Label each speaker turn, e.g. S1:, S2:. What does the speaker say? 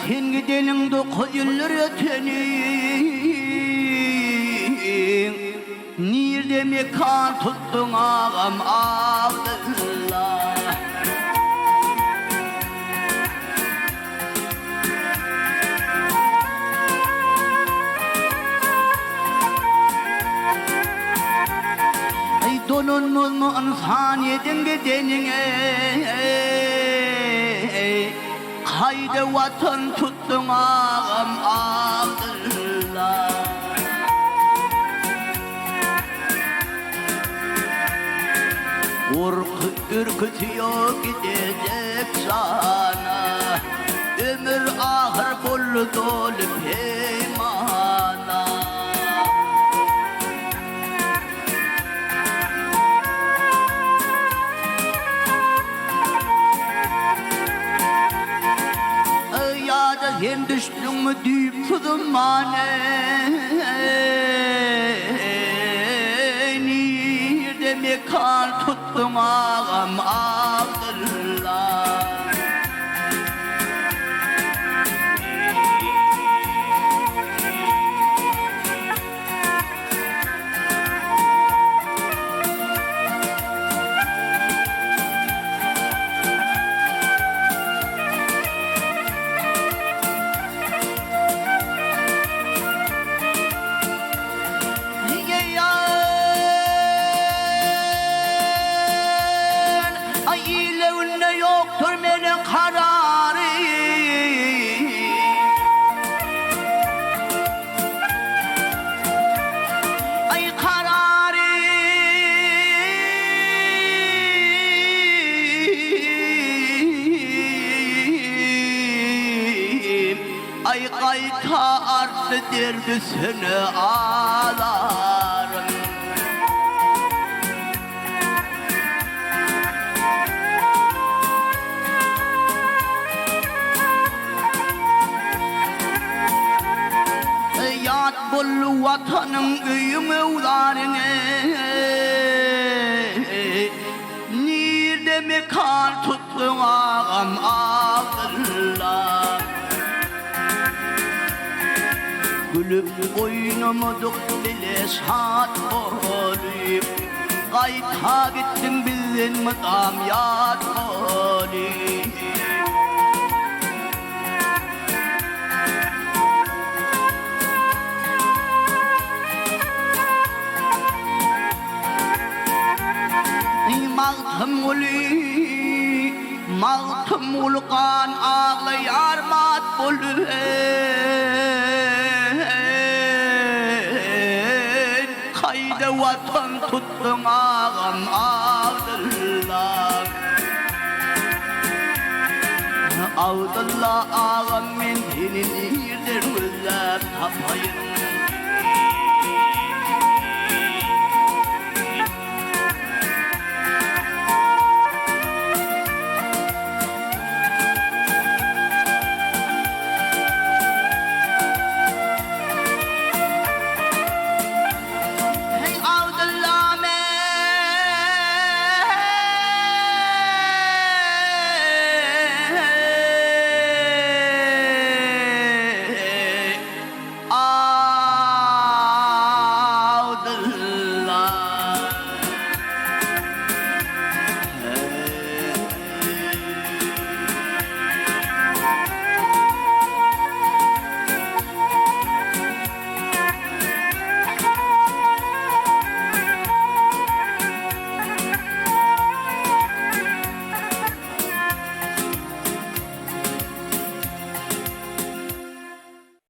S1: sen gidenin 9 yıllar ötenin Nirde mekan tuttun ağam Abdullah Ay donun mu insaniyedin gidenin Haydi vatan tuttun ağam Abdullah Ürkütüyor gidecek sana Ömür ahır bol dolu peymana Ya da sen düştün mü deyip fıdımane Nirde mekan tuttun ağam Abdullah Yoktur benim kararı Ay kararı Ay kayta arttı derdisini ağlarım Yat bol vatanın öyüm evlarine Nirde mekan tuttun ağam Abdullah Gülüp boynumuduk bile saat olup Kayta gittin bildin mi tam yat olup Mağtım ulkan ağlayar mat bulun Kayda vatan tuttun ağam Abdullah Abdullah ağam men senin yerden özlep tapayım